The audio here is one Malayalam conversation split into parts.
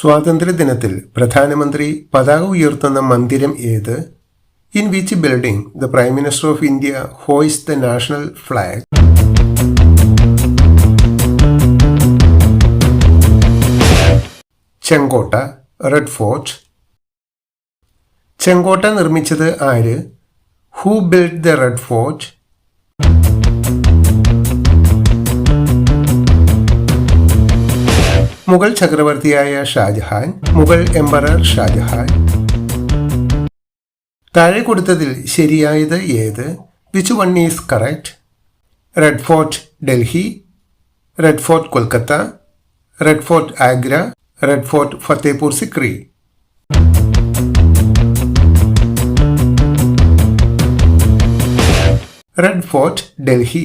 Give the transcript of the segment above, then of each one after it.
സ്വാതന്ത്ര്യദിനത്തിൽ പ്രധാനമന്ത്രി പതാക ഉയർത്തുന്ന മന്ദിരം ഏത്? In which building the prime minister of India hoist the national flag? ചെങ്കോട്ട, റെഡ് ഫോർട്ട്. ചെങ്കോട്ട നിർമ്മിച്ചത് ആര്? Who build the red fort? Mughal ചക്രവർത്തിയായ ഷാജഹാൻ, മുഗൾ എംപറർ ഷാജഹാൻ. താഴെ കൊടുത്തതിൽ ശരിയായത് ഏത്? Which one is correct? Red fort Delhi, red fort Kolkata, red fort Agra, red fort Fatehpur Sikri. Red fort Delhi.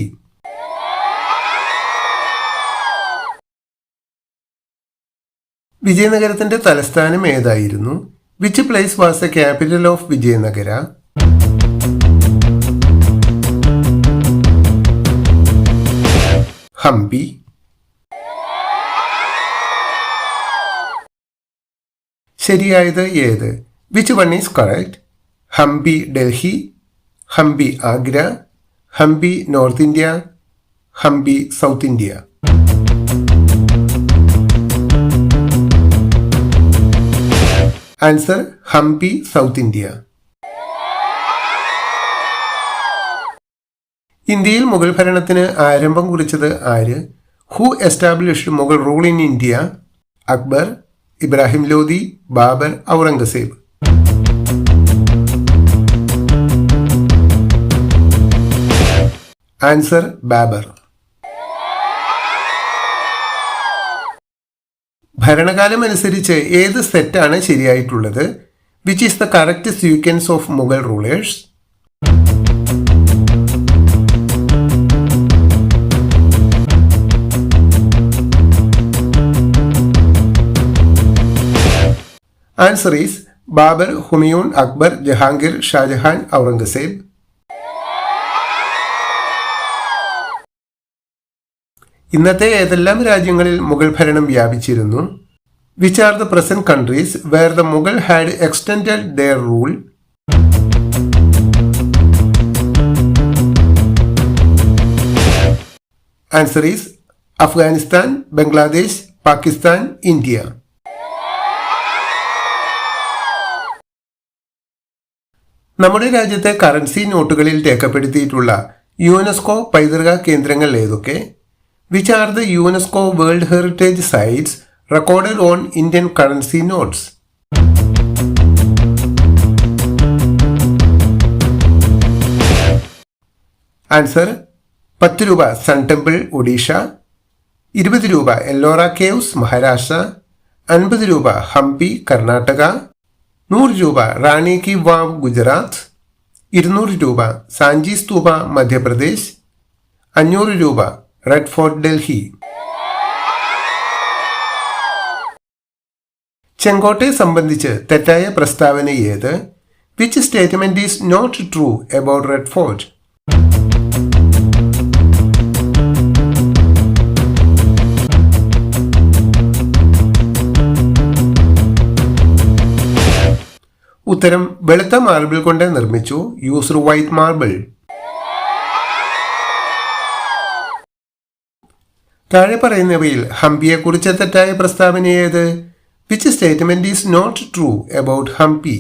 വിജയനഗരത്തിന്റെ തലസ്ഥാനം ഏതായിരുന്നു? Which place was the capital of Vijayanagara? Hampi. ശരിയായത് ഏത്? Which one is correct? Hampi Delhi, Hampi Agra, Hampi north India, Hampi south India. Answer Hampi south India. ഇന്ത്യയിൽ മുഗൾ ഭരണത്തിന് ആരംഭം കുറിച്ചത് ആര്? Who established Mughal rule in India? Akbar, Ibrahim Lodi, Babur, Aurangzeb. Answer Babur. ഭരണകാലം അനുസരിച്ച് ഏത് സെറ്റാണ് ശരിയായിട്ടുള്ളത്? Which is the correct sequence of Mughal rulers? Answer is Babur, Humayun, Akbar, Jahangir, Shahjahan, Aurangzeb. ഇന്നത്തെ ഏതെല്ലാം രാജ്യങ്ങളിൽ മുഗൾ ഭരണം വ്യാപിച്ചിരുന്നു? Which are the present countries where the Mughal had extended their rule? Answer is Afghanistan, Bangladesh, Pakistan, India. നമ്മുടെ രാജ്യത്തെ കറൻസി നോട്ടുകളിൽ രേഖപ്പെടുത്തിയിട്ടുള്ള യുനെസ്കോ പൈതൃക കേന്ദ്രങ്ങൾ ഏതൊക്കെ? Which are the UNESCO World Heritage Sites recorded on Indian currency notes? Answer 10 രൂപ സൺ ടെമ്പിൾ ഒഡീഷ, 20 രൂപ എല്ലോറ കേവ്സ് മഹാരാഷ്ട്ര, 50 രൂപ ഹംപി കർണാടക, 100 രൂപ റാണി കി വാവ് ഗുജറാത്ത്, 200 രൂപ സാഞ്ചി സ്തൂപ മധ്യപ്രദേശ്, 500 രൂപ റെഡ് ഫോർട്ട് ഡൽഹി. ചെങ്കോട്ടയെ സംബന്ധിച്ച് തെറ്റായ പ്രസ്താവന ഏത്? Which statement is not true about Red Fort? ഉത്തരം വെളുത്ത മാർബിൾ കൊണ്ട് നിർമ്മിച്ചു. Used white marble. താഴെ പറയുന്നവയിൽ ഹംപിയെക്കുറിച്ച് തെറ്റായ പ്രസ്താവന ഏത്? Which statement is not true about Hampi?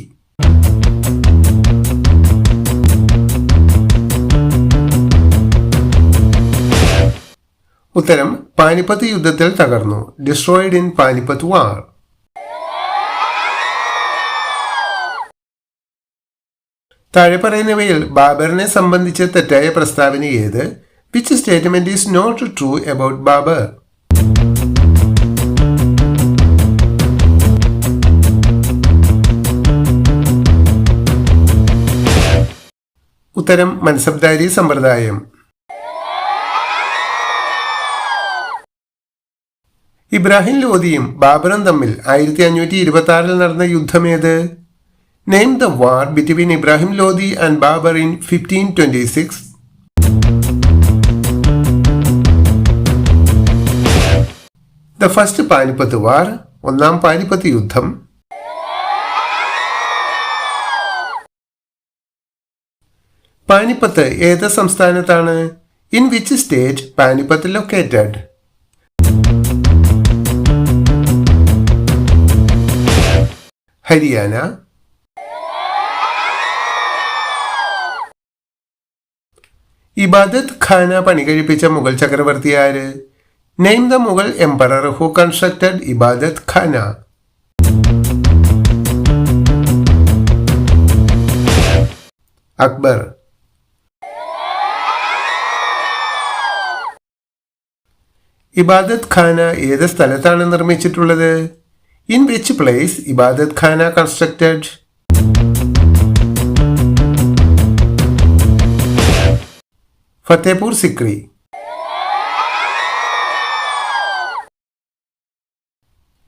ഉത്തരം പാനിപ്പത്ത് യുദ്ധത്തിൽ തകർന്നു. Destroyed in Panipat war. താഴെ പറയുന്നവയിൽ ബാബറിനെ സംബന്ധിച്ച് തെറ്റായ പ്രസ്താവന ഏത്? Which statement is not true about Babur? ഉത്തരം മൻസബ്ദാരി സമ്പ്രദായം. ഇബ്രാഹിം ലോധിയും ബാബറും തമ്മിൽ 1526 നടന്ന യുദ്ധമേത്? Name the war between Ibrahim Lodi and Babur in 1526. The first Panipat War, ഒന്നാം പാനിപ്പത്ത് യുദ്ധം. പാനിപ്പത്ത് ഏത് സംസ്ഥാനത്താണ്? In which state Panipat located? Haryana. Ibadat Khana പണി കഴിപ്പിച്ച മുഗൾ ചക്രവർത്തി ആര്? Name the Mughal emperor who constructed Ibadat Khana. Akbar. ഇബാദത്ത് ഖാന ഏത് സ്ഥലത്താണ് നിർമ്മിച്ചിട്ടുള്ളത്? In which place Ibadat Khana constructed? Fatehpur Sikri.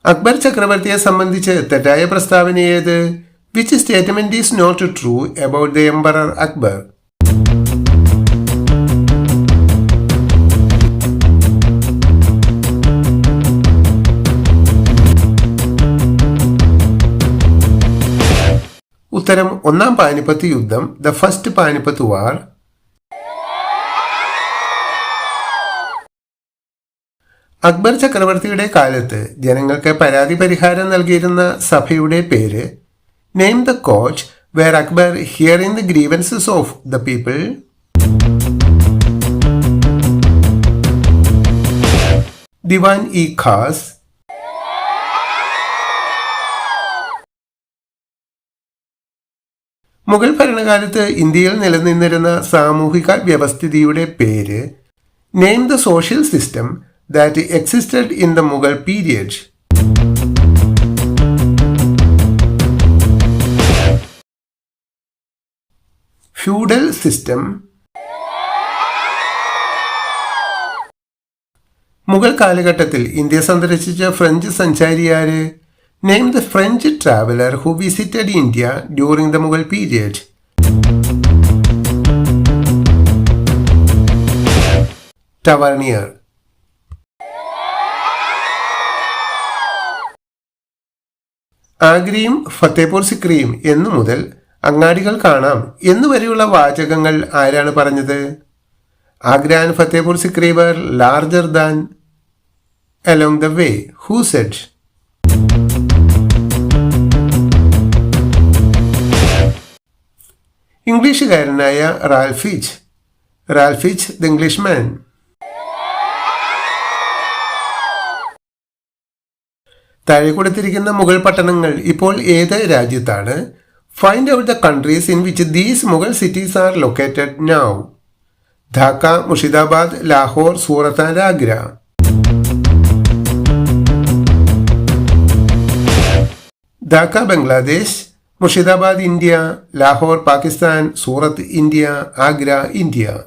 Akbar ചക്രവർത്തിയെ സംബന്ധിച്ച് തെറ്റായ പ്രസ്താവന ഏത്? Which statement is not true about the emperor Akbar? ഉത്തരം ഒന്നാം പാനിപ്പത്ത് യുദ്ധം, the first Panipat war. Akbar ചക്രവർത്തിയുടെ കാലത്ത് ജനങ്ങൾക്ക് പരാതി പരിഹാരം നൽകിയിരുന്ന സഭയുടെ പേര്? Name the coach where Akbar hearing the grievances of the people. Diwan i Khas. Mughal ഭരണകാലത്ത് ഇന്ത്യയിൽ നിലനിന്നിരുന്ന സാമൂഹിക വ്യവസ്ഥിതിയുടെ പേര്? Name the social system that existed in the Mughal period. Feudal system. Mughal കാലഘട്ടത്തിൽ ഇന്ത്യ സന്ദർശിച്ച ഫ്രഞ്ച് സഞ്ചാരിയാര്? Name the French traveller who visited India during the Mughal period. Tavernier. ആഗ്രയും ഫത്തേപൂർ സിക്രിയും എന്നു മുതൽ അങ്ങാടികൾ കാണാം എന്നുവരെയുള്ള വാചകങ്ങൾ ആരാണ് പറഞ്ഞത്? Agra and Fatehpur Sikri were larger than along the way. Who said? ഇംഗ്ലീഷുകാരനായ റാൽഫിച്ച്. Ralph Fitch the Englishman. താഴെ കൊടുത്തിരിക്കുന്ന മുഗൾ പട്ടണങ്ങൾ ഇപ്പോൾ ഏത് രാജ്യത്താണ്? Find out the countries in which these Mughal cities are located now. Dhaka, Murshidabad, Lahore, Surat and Agra. Dhaka Bangladesh, Murshidabad India, Lahore Pakistan, Surat India, Agra India.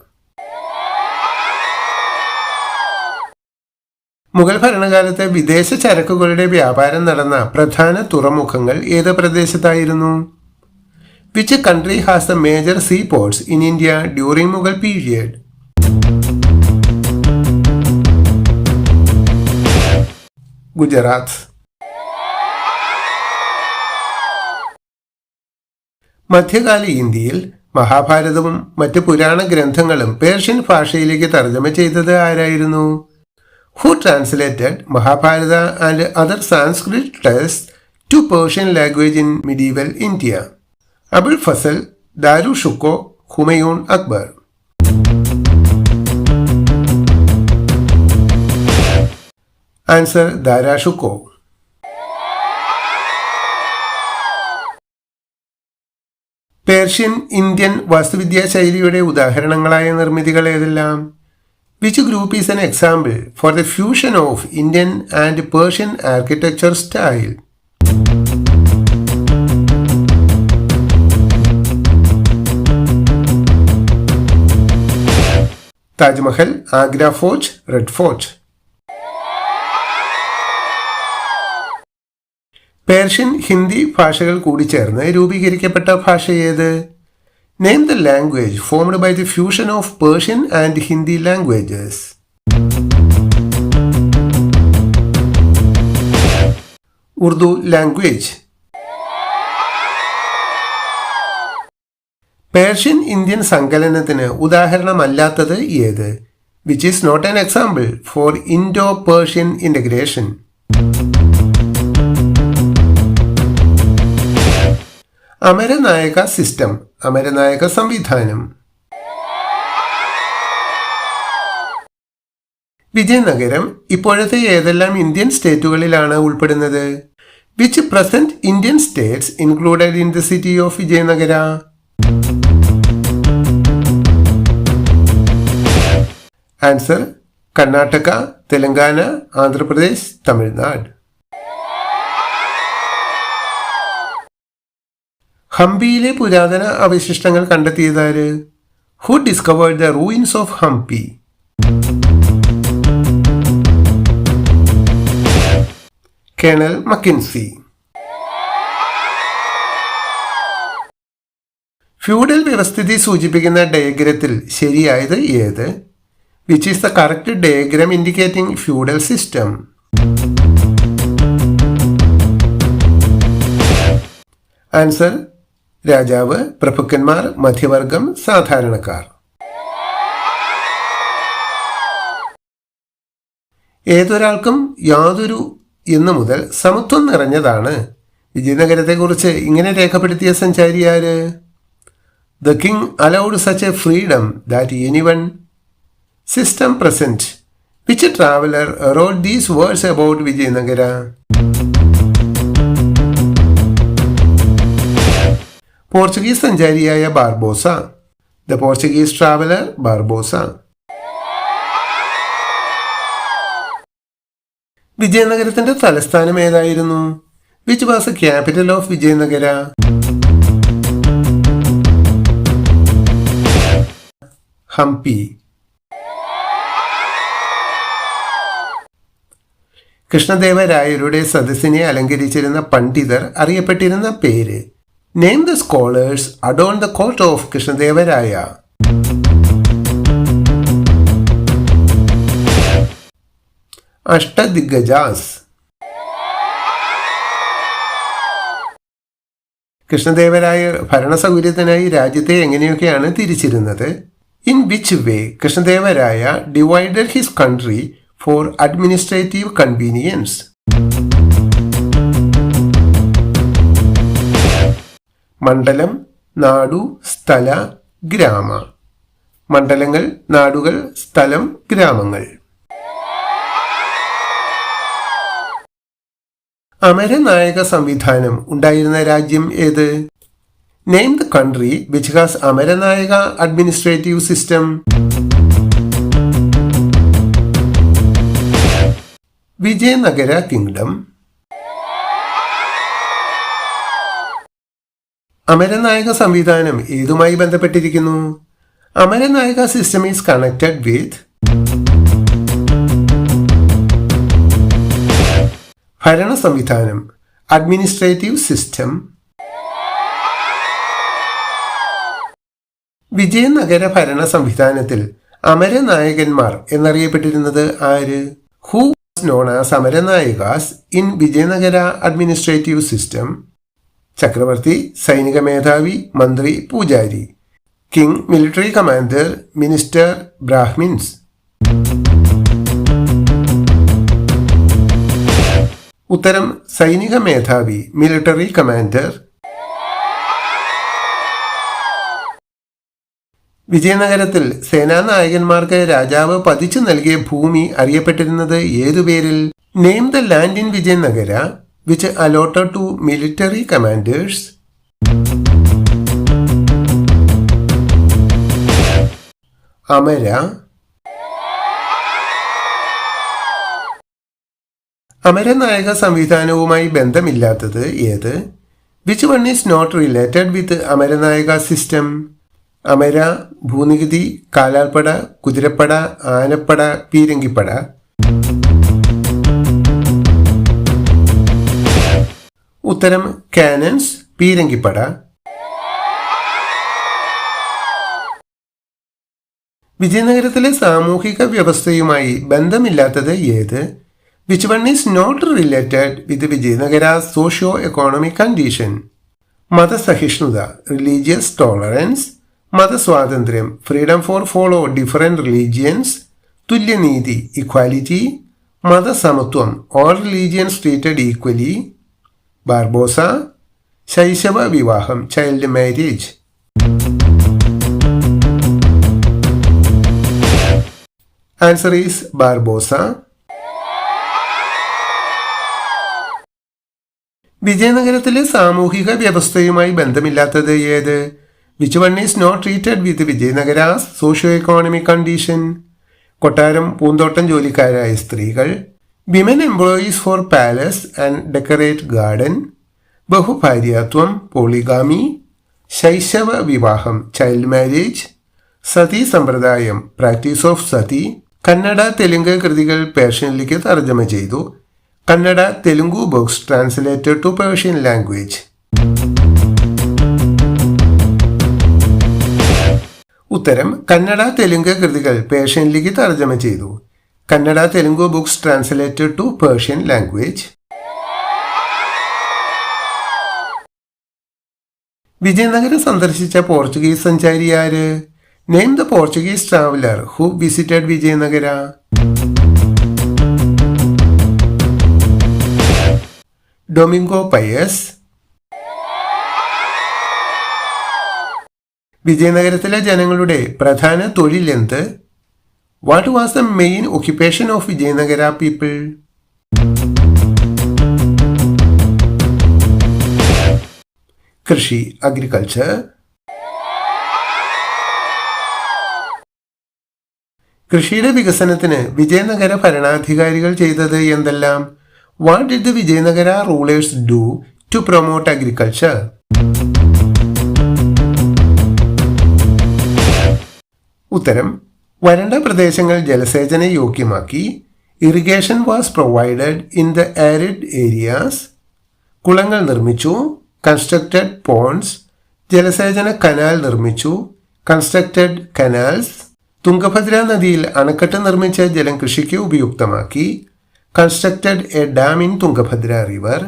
Mughal ഭരണകാലത്ത് വിദേശ ചരക്കുകളുടെ വ്യാപാരം നടന്ന പ്രധാന തുറമുഖങ്ങൾ ഏത് പ്രദേശത്തായിരുന്നു? Which country has the major sea ports in India during Mughal period? Gujarat. മധ്യകാല ഇന്ത്യയിൽ മഹാഭാരതവും മറ്റ് പുരാണ ഗ്രന്ഥങ്ങളും പേർഷ്യൻ ഭാഷയിലേക്ക് തർജ്ജമ ചെയ്തത് ആരായിരുന്നു? Who translated Mahabharata and other Sanskrit texts to Persian language in medieval India? Abul Fasl, Daru Shukko, Humayun Akbar. Answer Dara Shukko. Persian Indian വാസ്തുവിദ്യാ ശൈലിയുടെ ഉദാഹരണങ്ങളായ നിർമ്മിതികൾ ഏതെല്ലാം? Which group is an example for the fusion of Indian and Persian architecture style? Taj Mahal, Agra Fort, Red Fort. Persian Hindi ഭാഷകൾ കൂടിച്ചേർന്ന് രൂപീകരിക്കപ്പെട്ട ഭാഷ ഏത്? Name the language formed by the fusion of Persian and Hindi languages. Urdu language. Persian Indian സങ്കലനത്തിന് ഉദാഹരണമല്ലാത്തത് ഏത്? Which is not an example for Indo Persian integration? Amaranayaka system, Amaranayaka സംവിധാനം. വിജയനഗരം ഇപ്പോഴത്തെ ഏതെല്ലാം ഇന്ത്യൻ സ്റ്റേറ്റുകളിലാണ് ഉൾപ്പെടുന്നത്? Which present Indian states included in the city of Vijayanagara? Answer Karnataka, Telangana, Andhra Pradesh, Tamil Nadu. ഹംപിയിലെ പുരാതന അവശിഷ്ടങ്ങൾ കണ്ടെത്തിയതാര്? Who discovered the ruins of Hampi? Colonel Mackenzie. Feudal വ്യവസ്ഥിതി സൂചിപ്പിക്കുന്ന ഡയഗ്രത്തിൽ ശരിയായത് ഏത്? Which is the correct diagram indicating feudal system? Answer രാജാവ്, പ്രഭുക്കന്മാർ, മധ്യവർഗം, സാധാരണക്കാർ. ഏതൊരാൾക്കും യാതൊരു എന്നു മുതൽ സമത്വം നിറഞ്ഞതാണ്. വിജയനഗരത്തെക്കുറിച്ച് ഇങ്ങനെ രേഖപ്പെടുത്തിയ സഞ്ചാരി ആര്? The king allowed such a freedom that anyone. System present. Which traveller wrote these words about Vijayanagara? Portuguese സഞ്ചാരിയായ Barbosa. The Portuguese traveller Barbosa. വിജയനഗരത്തിന്റെ തലസ്ഥാനം ഏതായിരുന്നു? Which was the capital of Vijayanagara? Hampi. കൃഷ്ണദേവരായരുടെ സദസ്സിനെ അലങ്കരിച്ചിരുന്ന പണ്ഡിതർ അറിയപ്പെട്ടിരുന്ന പേര്? Name the scholars adorned the court of Krishnadevaraya. അഷ്ടദിഗ്ഗജാസ്. Krishnadevarayar ഭരണസൗകര്യത്തിനായി രാജ്യത്തെ എങ്ങനെയൊക്കെയാണ് തിരിച്ചിരുന്നത്? In which way Krishnadevaraya divided his country for administrative convenience? മണ്ഡലം, നാടു, സ്ഥല, ഗ്രാമ. മണ്ഡലങ്ങൾ, നാടുകൾ, സ്ഥലം, ഗ്രാമങ്ങൾ. അമരനായക സംവിധാനം ഉണ്ടായിരുന്ന രാജ്യം ഏത്? Name the country which has Amaranayaka administrative system. Vijayanagara kingdom. Amaranayaka സംവിധാനം ഏതുമായി ബന്ധപ്പെട്ടിരിക്കുന്നു? Amaranayaka system is connected with. ഭരണ സംവിധാനം, അഡ്മിനിസ്ട്രേറ്റീവ് സിസ്റ്റം. വിജയനഗര ഭരണ സംവിധാനത്തിൽ അമരനായകന്മാർ എന്നറിയപ്പെട്ടിരുന്നത് ആര്? Who was known as Amaranayakas in Vijayanagara administrative system? ചക്രവർത്തി, സൈനിക മേധാവി, മന്ത്രി, പൂജാരി. King, military commander, minister, Brahmins. ഉത്തരം സൈനിക മേധാവി, മിലിറ്ററി കമാൻഡർ. വിജയനഗരത്തിൽ സേനാനായകന്മാർക്ക് രാജാവ് പതിച്ചു നൽകിയ ഭൂമി അറിയപ്പെട്ടിരുന്നത് ഏതു പേരിൽ? Name the land in Vijayanagara which allotted to military commanders. Amara. Amaranayaka സംവിധാനവുമായി ബന്ധമില്ലാത്തത് ഏത്? Which one is not related with Amaranayaka system? Amara, ഭൂനികുതി, കാലാൾപ്പട, കുതിരപ്പട, ആനപ്പട, പീരങ്കിപ്പട. ഉത്തരം കാനൻസ്, പീരങ്കിപ്പട. വിജയനഗരത്തിലെ സാമൂഹിക വ്യവസ്ഥയുമായി ബന്ധമില്ലാത്തത് ഏത്? Which one is not related with Vijayanagara's socio economic condition? മതസഹിഷ്ണുത, റിലീജിയസ് ടോളറൻസ്, മതസ്വാതന്ത്ര്യം, freedom for follow different religions, തുല്യനീതി, ഇക്വാലിറ്റി, മതസമത്വം, all religions treated equally, Barbosa, ശൈശവ വിവാഹം, child marriage. Answer is Barbosa. വിജയനഗരത്തിലെ സാമൂഹിക വ്യവസ്ഥയുമായി ബന്ധമില്ലാത്തത് ഏത്? Which one is not treated with Vijayanagara's socio economic condition? കൊട്ടാരം, പൂന്തോട്ടം ജോലിക്കാരായ സ്ത്രീകൾ, women employees for palace and decorate garden, ബഹുഭാര്യാത്വം, പോളിഗാമി, ശൈശവ വിവാഹം, ചൈൽഡ് മാരേജ്, സതി സമ്പ്രദായം, പ്രാക്ടീസ് ഓഫ് സതി. കന്നഡ, തെലുങ്ക് കൃതികൾ പേർഷ്യനിലേക്ക് തർജ്ജമ ചെയ്തു. Kannada, Telugu books translated to Persian language. ഉത്തരം കന്നഡ, തെലുങ്ക് കൃതികൾ പേർഷ്യനിലേക്ക് തർജ്ജമ ചെയ്തു. Kannada, Telugu books translated to Persian language. വിജയനഗരം സന്ദർശിച്ച പോർച്ചുഗീസ് സഞ്ചാരി ആര്? Name the Portuguese traveller who visited Vijayanagara. Domingo Paes. വിജയനഗരത്തിലെ ജനങ്ങളുടെ പ്രധാന തൊഴിൽ എന്ത്? What was the main occupation of Vijayanagara people? കൃഷി, അഗ്രികൾച്ചർ. കൃഷിയുടെ വികസനത്തിന് വിജയനഗര ഭരണാധികാരികൾ ചെയ്തത് എന്തെല്ലാം? What did the Vijayanagara rulers do to promote agriculture? ഉത്തരം വരണ്ട പ്രദേശങ്ങൾ ജലസേചന യോഗ്യമാക്കി. Irrigation was provided in the arid areas. കുളങ്ങൾ നിർമ്മിച്ചു. Constructed ponds. ജലസേചന കനാൽ നിർമ്മിച്ചു. Constructed canals. തുംഗഭദ്ര നദിയിൽ അണക്കെട്ട് നിർമ്മിച്ച ജലം കൃഷിക്ക് ഉപയുക്തമാക്കി. Constructed a dam in Tungabhadra river.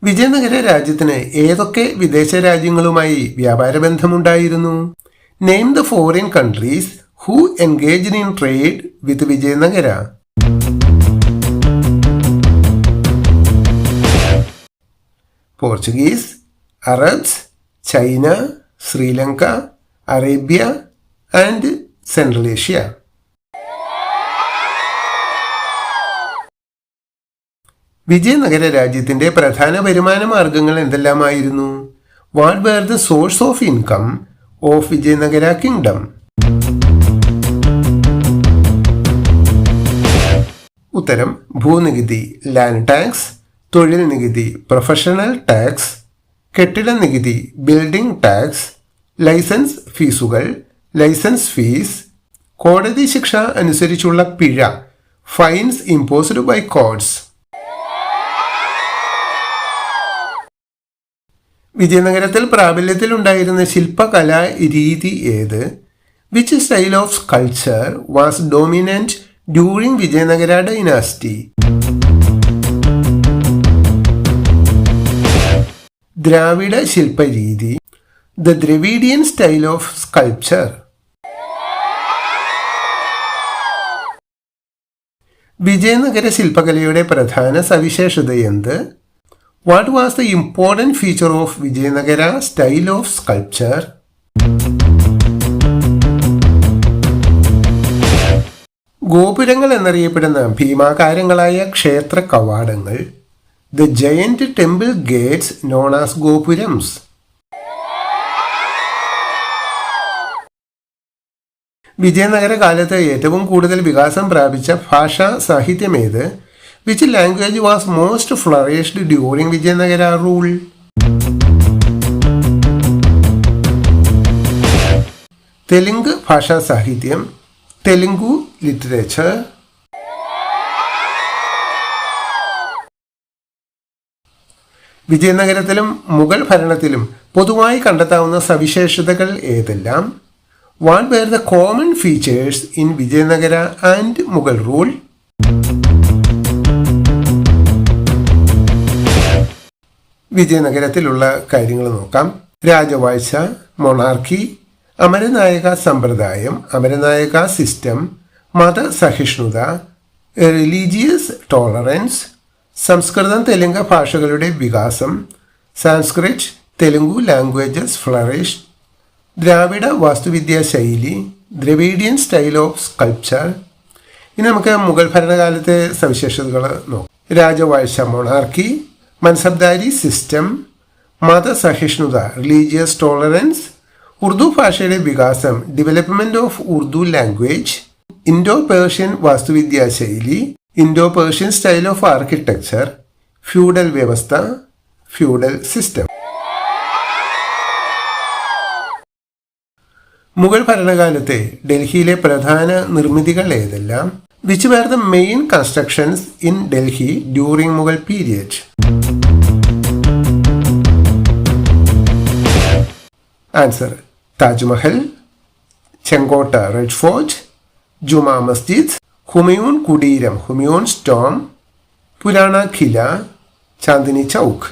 Vijayanagara രാജ്യത്തിന് ഏതൊക്കെ വിദേശ രാജ്യങ്ങളുമായി വ്യാപാര ബന്ധമുണ്ടായിരുന്നു? Name the foreign countries who engaged in trade with Vijayanagara. Portuguese, Arabs, China, Sri Lanka, Arabia and central Asia. Vijayanagara രാജ്യത്തിന്റെ പ്രധാന വരുമാന മാർഗങ്ങൾ എന്തെല്ലാമായിരുന്നു? What were the source of income of Vijayanagara kingdom? ഉത്തരം ഭൂനികുതി, ലാൻഡ് ടാക്സ്, തൊഴിൽ നികുതി, പ്രൊഫഷണൽ ടാക്സ്, കെട്ടിട നികുതി, ബിൽഡിംഗ് ടാക്സ്, ലൈസൻസ് ഫീസുകൾ, ലൈസൻസ് ഫീസ്, കോടതി ശിക്ഷ അനുസരിച്ചുള്ള പിഴ, ഫൈൻസ് ഇമ്പോസ്ഡ് ബൈ കോർട്സ്. വിജയനഗരത്തിൽ പ്രാബല്യത്തിലുണ്ടായിരുന്ന ശില്പകലാ രീതി ഏത്? Which style of sculpture was dominant during Vijayanagara dynasty? Dravida ശില്പരീതി, the Dravidian style of sculpture. Vijayanagara ശില്പകലയുടെ പ്രധാന സവിശേഷത എന്ത്? What was the important feature of Vijayanagara style of sculpture? ഗോപുരങ്ങൾ എന്നറിയപ്പെടുന്ന ഭീമാകാരങ്ങളായ ക്ഷേത്ര കവാടങ്ങൾ, the giant temple gates known as gopurams. Vijayanagara കാലത്ത് ഏറ്റവും കൂടുതൽ വികാസം പ്രാപിച്ച ഭാഷാ സാഹിത്യമേത്? Which language was most flourished during Vijayanagara rule? Telugu ഭാഷാ സാഹിത്യം, തെലുങ്കു ലിറ്ററേച്ചർ. വിജയനഗരത്തിലും മുഗൾ ഭരണത്തിലും പൊതുവായി കണ്ടെത്താവുന്ന സവിശേഷതകൾ ഏതെല്ലാം? What were the common features in Vijayanagara and Mughal rule? വിജയനഗരത്തിലുള്ള കാര്യങ്ങൾ നോക്കാം. രാജവാഴ്ച, മൊണാർക്കി, അമരനായക സമ്പ്രദായം, അമരനായക സിസ്റ്റം, മതസഹിഷ്ണുത, റിലീജിയസ് ടോളറൻസ്, സംസ്കൃതം തെലുങ്ക് ഭാഷകളുടെ വികാസം, സാൻസ്ക്രിറ്റ് തെലുങ്കു ലാംഗ്വേജസ് ഫ്ലറിഷ്, ദ്രാവിഡ വാസ്തുവിദ്യാ ശൈലി, ദ്രവീഡിയൻ സ്റ്റൈൽ ഓഫ് സ്കൾപ്ചർ. ഇനി നമുക്ക് മുഗൾ ഭരണകാലത്തെ സവിശേഷതകൾ നോക്കാം. രാജവാഴ്ച മൊണാർക്കി, മൻസബ്ദാരി സിസ്റ്റം, മതസഹിഷ്ണുത റിലീജിയസ് ടോളറൻസ്, ഉറുദു ഭാഷയുടെ വികാസം development of Urdu language, Indo Persian വാസ്തുവിദ്യാ ശൈലി, Indo Persian style of architecture, feudal വ്യവസ്ഥ, ഫ്യൂഡൽ സിസ്റ്റം. മുഗൾ ഭരണകാലത്തെ ഡൽഹിയിലെ പ്രധാന നിർമ്മിതികൾ ഏതെല്ലാം? Which were the main constructions in Delhi during Mughal period? Answer: Taj Mahal, ചെങ്കോട്ട റെഡ് ഫോർട്ട്, ജുമാ മസ്ജിദ്, ഹുമയൂൺ കുടീരം ഹുമയൂൺസ് ടോം, പുരാണ ഖില, ചാന്ദിനി ചൗക്ക്.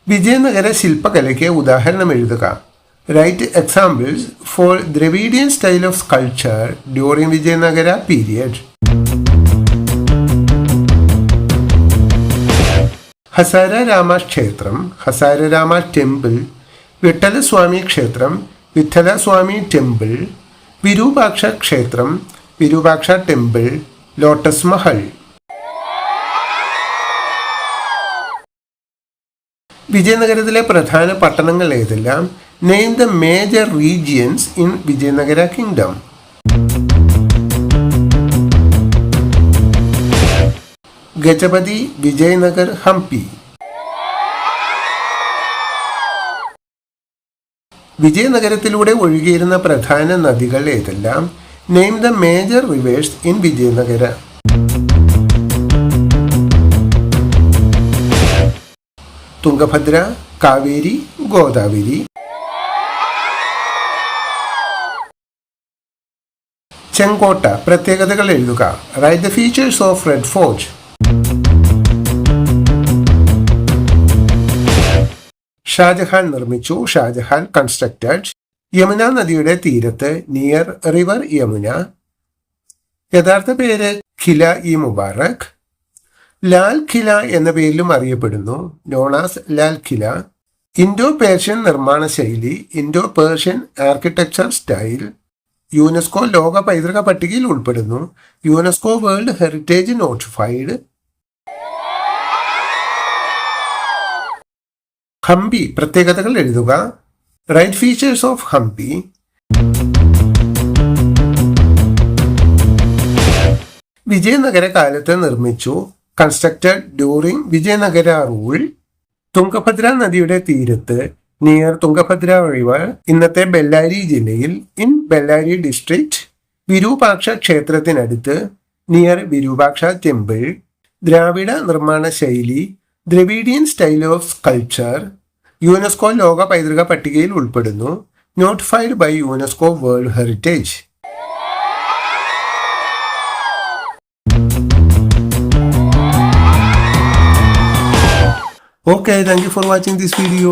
വിജയനഗര ശില്പകലയ്ക്ക് ഉദാഹരണം എഴുതുക. Write examples for Dravidian style of sculpture during Vijayanagara period. Hazara Rama ക്ഷേത്രം, ഹസാര രാമ ടെമ്പിൾ, വിട്ടലസ്വാമി ക്ഷേത്രം, വിട്ടലസ്വാമി ടെമ്പിൾ, വിരൂപാക്ഷ ക്ഷേത്രം, വിരൂപാക്ഷ ടെമ്പിൾ, ലോട്ടസ് മഹൽ. വിജയനഗരത്തിലെ പ്രധാന പട്ടണങ്ങൾ ഏതെല്ലാം? Name the major regions in Vijayanagara kingdom. Gajapati, Vijayanagar, Hampi. വിജയനഗരത്തിലൂടെ ഒഴുകിയിരുന്ന പ്രധാന നദികൾ ഏതെല്ലാം? Name the major rivers in Vijayanagara. Tungabhadra, Kaveri, Godavari. ചെങ്കോട്ട പ്രത്യേകതകൾ എഴുതുക. Write the features of red fort. Shah Jahan നിർമ്മിച്ചു. ഷാജഹാൻ കൺസ്ട്രക്റ്റഡ്. യമുന നദിയുടെ തീരത്ത്, നിയർ റിവർ യമുന. യഥാർത്ഥ പേര് ഖില ഇ മുബാറക്. ലാൽ ഖില എന്ന പേരിലും അറിയപ്പെടുന്നു, known as Lal Qila. Indo Persian നിർമ്മാണ ശൈലി, Indo Persian architecture style. UNESCO ലോക പൈതൃക പട്ടികയിൽ ഉൾപ്പെടുന്നു, UNESCO world heritage notified. Hampi പ്രത്യേകതകൾ എഴുതുക. Write features of Hampi. Vijayanagara കാലത്ത് നിർമ്മിച്ചു. Constructed during Vijayanagara rule. Tungabhadra നദിയുടെ തീരത്ത്, നിയർ തുംഗഭദ്ര റിവർ, ഇന്നത്തെ ബെല്ലാരി ജില്ലയിൽ, ഇൻ ബെല്ലാരി ഡിസ്ട്രിക്ട്. വിരൂപാക്ഷ ക്ഷേത്രത്തിനടുത്ത്, നിയർ വിരൂപാക്ഷ ടെമ്പിൾ. ദ്രാവിഡ നിർമ്മാണ ശൈലി, Dravidian style of sculpture. UNESCO ലോക പൈതൃക പട്ടികയിൽ ഉൾപ്പെടുന്നു, notified by UNESCO world heritage. Okay, thank you for watching this video.